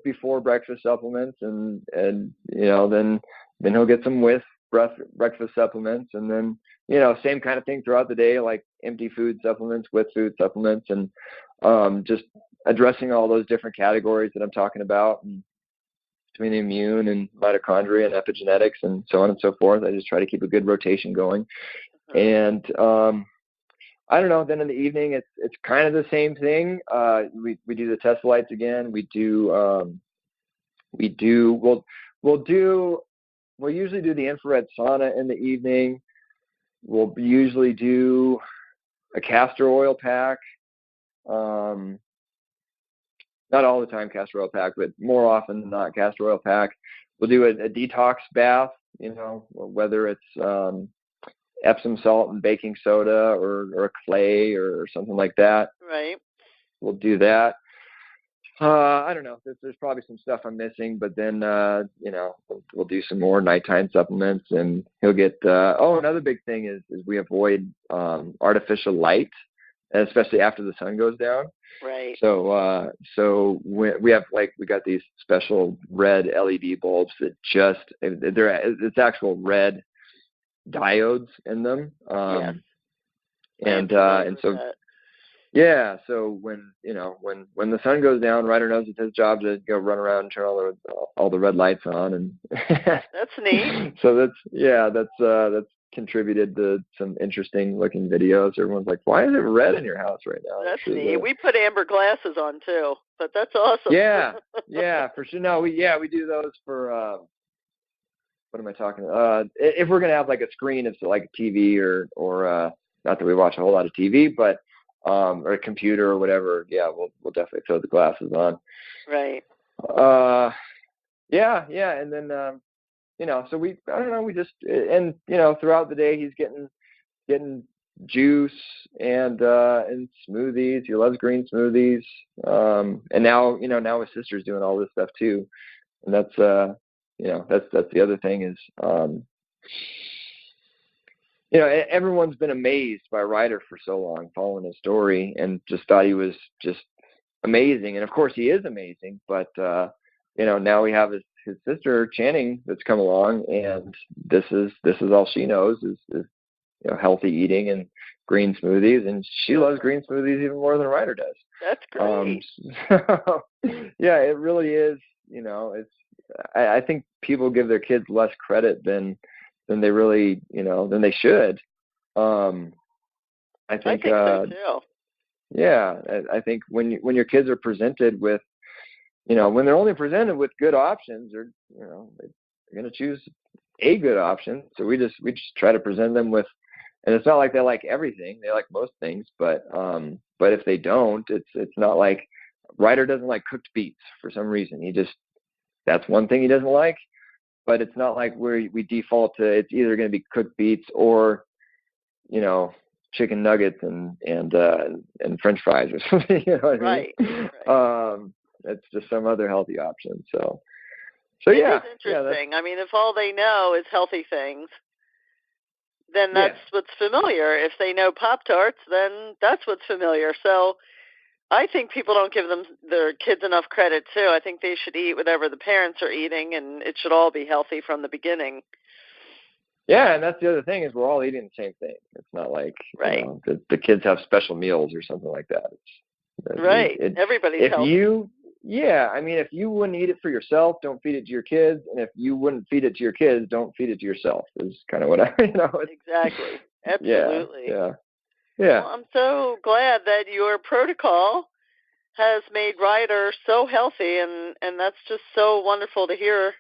before breakfast supplements, and then he'll get some with breakfast supplements, and then same kind of thing throughout the day, like empty food supplements, with food supplements, and just addressing all those different categories that I'm talking about, and between the immune and mitochondria and epigenetics and so on and so forth. I just try to keep a good rotation going. And I don't know. Then in the evening, it's kind of the same thing. We do the Tesla lights again. We'll usually do the infrared sauna in the evening. We'll usually do a castor oil pack. Not all the time castor oil pack, but more often than not castor oil pack. We'll do a detox bath, whether it's Epsom salt and baking soda or a clay or something like that. Right. We'll do that. I don't know. There's probably some stuff I'm missing, but then, we'll do some more nighttime supplements, and he'll get, another big thing is we avoid artificial light, especially after the sun goes down. Right. So we have we got these special red LED bulbs that it's actual red diodes in them. Yes. And so that. Yeah, so when the sun goes down, Ryder knows it's his job to go run around and turn all the red lights on, and that's neat. So that's contributed to some interesting looking videos. Everyone's like, "Why is it red in your house right now?" That's neat. We put amber glasses on too, but that's awesome. Yeah, for sure. No, we do those for what am I talking about? If we're gonna have a screen, if it's like a TV or not that we watch a whole lot of TV, but or a computer or whatever, we'll definitely throw the glasses on. Right. Yeah, and then so we just, and throughout the day he's getting juice and smoothies. He loves green smoothies. And now his sister's doing all this stuff too, and that's the other thing is everyone's been amazed by Ryder for so long, following his story, and just thought he was just amazing. And of course he is amazing, but now we have his sister Channing that's come along, and this is all she knows is healthy eating and green smoothies, and she loves green smoothies even more than Ryder does. That's great. Yeah, it really is. I think people give their kids less credit than they really, than they should. I I think so too. Yeah, I think when your kids are presented with, when they're only presented with good options, or they're going to choose a good option. So we just try to present them with, and it's not like they like everything. They like most things, but if they don't, it's not like Ryder doesn't like cooked beets for some reason. That's one thing he doesn't like, but it's not like we default to it's either going to be cooked beets or, chicken nuggets and French fries or something. You know what I mean? Right. It's just some other healthy option. So yeah. It's interesting. I mean, if all they know is healthy things, then that's what's familiar. If they know Pop-Tarts, then that's what's familiar. So I think people don't give their kids enough credit, too. I think they should eat whatever the parents are eating, and it should all be healthy from the beginning. Yeah, and that's the other thing is we're all eating the same thing. It's not like the kids have special meals or something like that. Right. Everybody's healthy. If you wouldn't eat it for yourself, don't feed it to your kids. And if you wouldn't feed it to your kids, don't feed it to yourself is kind of what Exactly. Absolutely. Yeah. Well, I'm so glad that your protocol has made Ryder so healthy, and that's just so wonderful to hear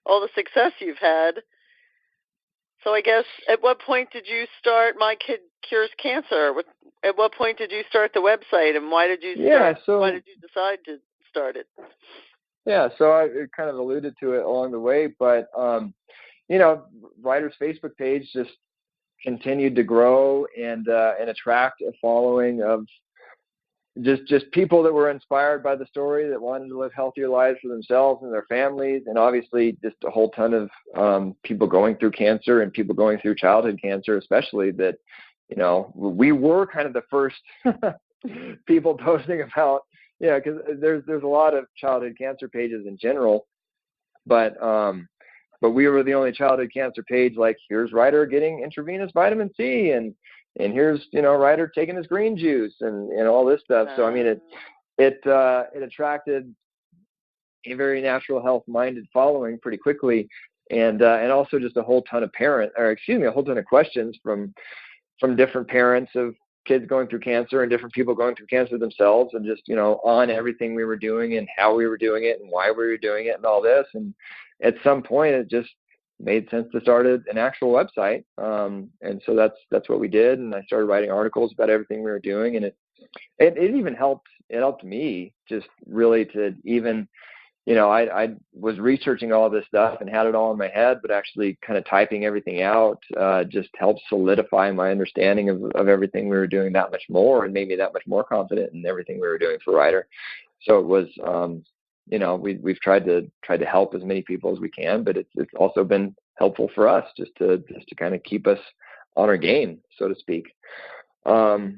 all the success you've had. So I guess, at what point did you start My Kid Cures Cancer? At what point did you start the website, and why did you why did you decide to start it? Yeah, so I kind of alluded to it along the way, but Ryder's Facebook page just continued to grow and attract a following of just people that were inspired by the story, that wanted to live healthier lives for themselves and their families, and obviously just a whole ton of people going through cancer and people going through childhood cancer, especially that, we were kind of the first people posting about, because there's a lot of childhood cancer pages in general, but we were the only childhood cancer page like, here's Ryder getting intravenous vitamin C, and here's Ryder taking his green juice and all this stuff. So I mean it attracted a very natural health minded following pretty quickly, and also just a whole ton of questions from different parents of kids going through cancer and different people going through cancer themselves, and just on everything we were doing and how we were doing it and why we were doing it and all this. And at some point it just made sense to start an actual website. And so that's what we did. And I started writing articles about everything we were doing. And it even helped me just really to even, I was researching all this stuff and had it all in my head, but actually kind of typing everything out just helped solidify my understanding of everything we were doing that much more, and made me that much more confident in everything we were doing for Ryder. So it was, we've tried to help as many people as we can, but it's also been helpful for us just to kind of keep us on our game, so to speak. We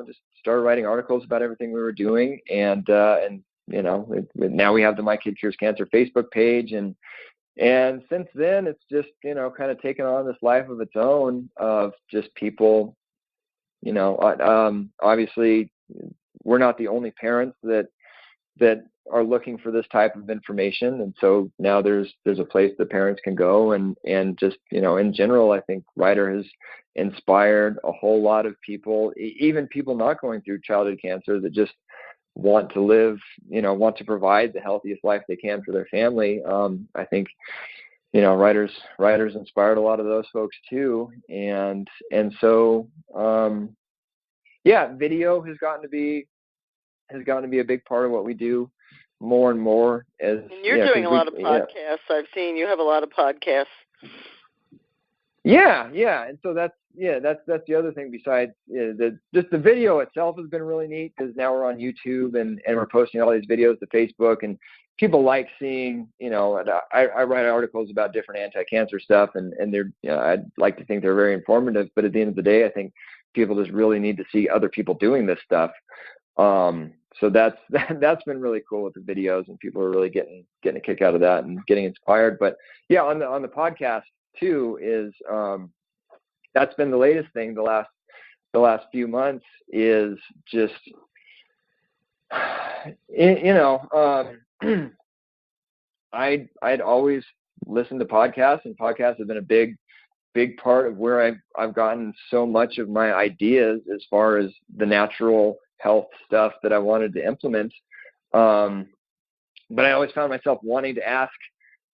just started writing articles about everything we were doing, and now we have the My Kid Cures Cancer Facebook page, and since then it's just kind of taken on this life of its own of just people. Obviously we're not the only parents that are looking for this type of information, and so now there's a place that parents can go, and just in general, I think Ryder has inspired a whole lot of people, even people not going through childhood cancer, that just want to live, want to provide the healthiest life they can for their family. I think Ryder's inspired a lot of those folks too, and so video has gotten to be a big part of what we do more and more. And you're doing a lot of podcasts. I've seen you have a lot of podcasts. Yeah, and so that's the other thing besides just the video itself has been really neat, because now we're on YouTube and we're posting all these videos to Facebook, and people like seeing, I write articles about different anti-cancer stuff, and they're, I'd like to think they're very informative, but at the end of the day, I think people just really need to see other people doing this stuff. So that's been really cool with the videos, and people are really getting a kick out of that and getting inspired. But yeah, on the podcast too is that's been the latest thing the last few months, is just I'd always listened to podcasts, and podcasts have been a big big part of where I've gotten so much of my ideas as far as the natural health stuff that I wanted to implement. But I always found myself wanting to ask,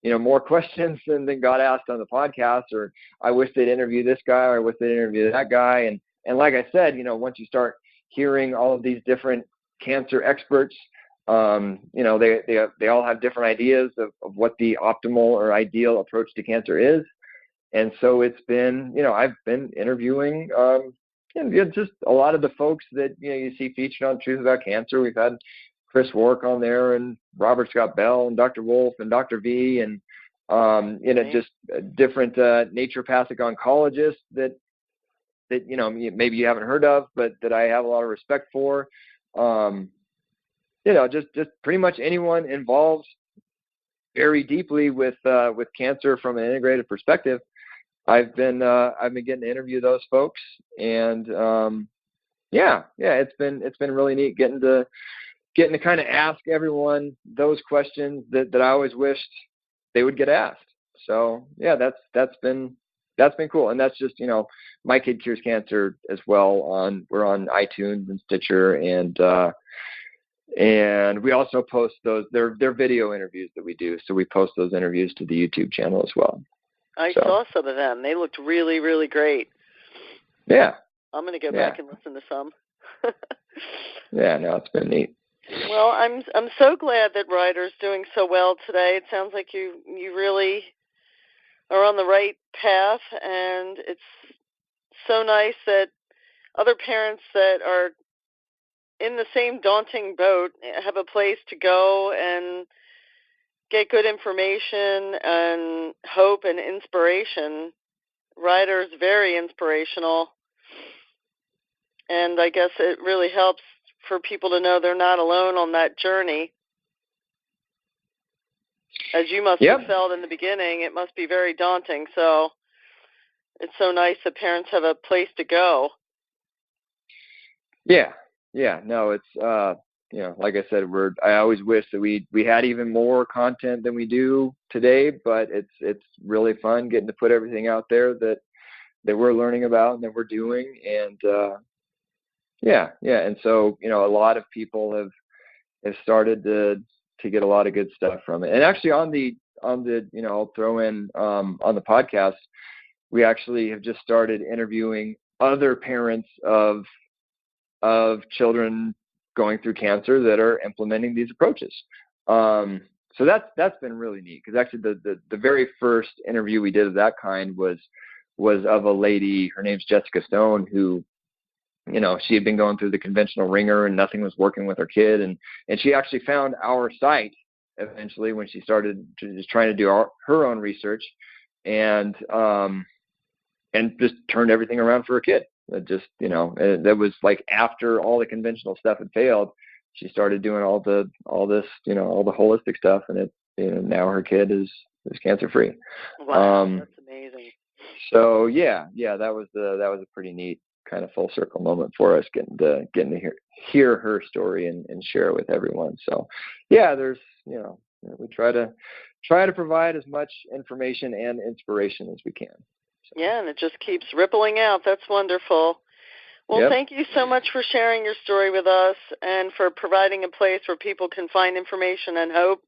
more questions than got asked on the podcast, or I wish they'd interview this guy, or I wish they'd interview that guy. And like I said, once you start hearing all of these different cancer experts, they all have different ideas of what the optimal or ideal approach to cancer is. And so it's been, I've been interviewing, just a lot of the folks that, you see featured on Truth About Cancer. We've had Chris Wark on there, and Robert Scott Bell, and Dr. Wolf, and Dr. V, and just different naturopathic oncologists that maybe you haven't heard of, but that I have a lot of respect for. Just pretty much anyone involved very deeply with cancer from an integrative perspective. I've been getting to interview those folks, and it's been really neat getting to kind of ask everyone those questions that I always wished they would get asked. So that's been cool. And that's just, My Kid Cures Cancer as well. We're on iTunes and Stitcher, and we also post those, they're video interviews that we do. So we post those interviews to the YouTube channel as well. I saw some of them. They looked really, really great. Yeah. I'm going to go back and listen to some. It's been neat. Well, I'm so glad that Ryder's doing so well today. It sounds like you really are on the right path, and it's so nice that other parents that are in the same daunting boat have a place to go and get good information and hope and inspiration. Ryder's very inspirational, and I guess it really helps for people to know they're not alone on that journey. As you must have felt in the beginning, it must be very daunting. So it's so nice that parents have a place to go. Yeah. No, it's, like I said, I always wish that we had even more content than we do today, but it's really fun getting to put everything out there that we're learning about and that we're doing. And, and so, a lot of people have started to get a lot of good stuff from it. And actually on the I'll throw in, on the podcast, we actually have just started interviewing other parents of children going through cancer that are implementing these approaches. So that's been really neat, because actually the very first interview we did of that kind was of a lady, her name's Jessica Stone, who, she had been going through the conventional ringer and nothing was working with her kid. And she actually found our site eventually when she started just trying to do her own research, and just turned everything around for her kid. It just, that was like after all the conventional stuff had failed, she started doing all this, all the holistic stuff, and it, now her kid is cancer free. Wow, that's amazing. So that was a pretty neat kind of full circle moment for us, getting to hear her story and share it with everyone. So there's, we try to provide as much information and inspiration as we can. So. Yeah, and it just keeps rippling out. That's wonderful. Well, Thank you so much for sharing your story with us and for providing a place where people can find information and hope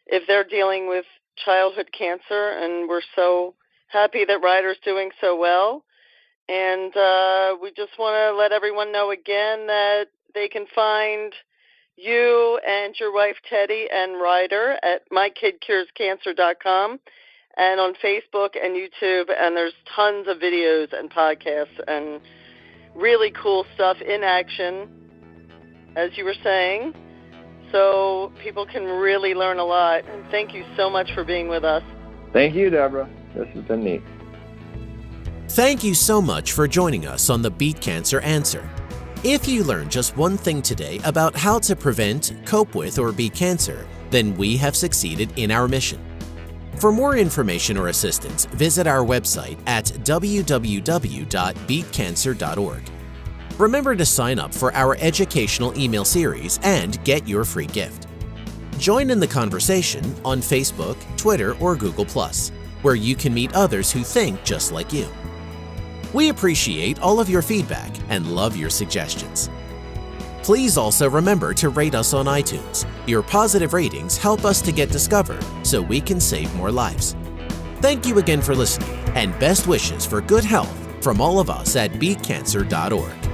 if they're dealing with childhood cancer. And we're so happy that Ryder's doing so well. And we just want to let everyone know again that they can find you and your wife, Teddy, and Ryder at MyKidCuresCancer.com and on Facebook and YouTube. And there's tons of videos and podcasts and really cool stuff in action, as you were saying. So people can really learn a lot. And thank you so much for being with us. Thank you, Debra. This has been neat. Thank you so much for joining us on the Beat Cancer Answer. If you learned just one thing today about how to prevent, cope with, or beat cancer, then we have succeeded in our mission. For more information or assistance, visit our website at www.BeatCancer.Org. Remember to sign up for our educational email series and get your free gift. Join in the conversation on Facebook, Twitter, or Google+. where you can meet others who think just like you. We appreciate all of your feedback and love your suggestions. Please also remember to rate us on iTunes. Your positive ratings help us to get discovered so we can save more lives. Thank you again for listening, and best wishes for good health from all of us at BeatCancer.Org.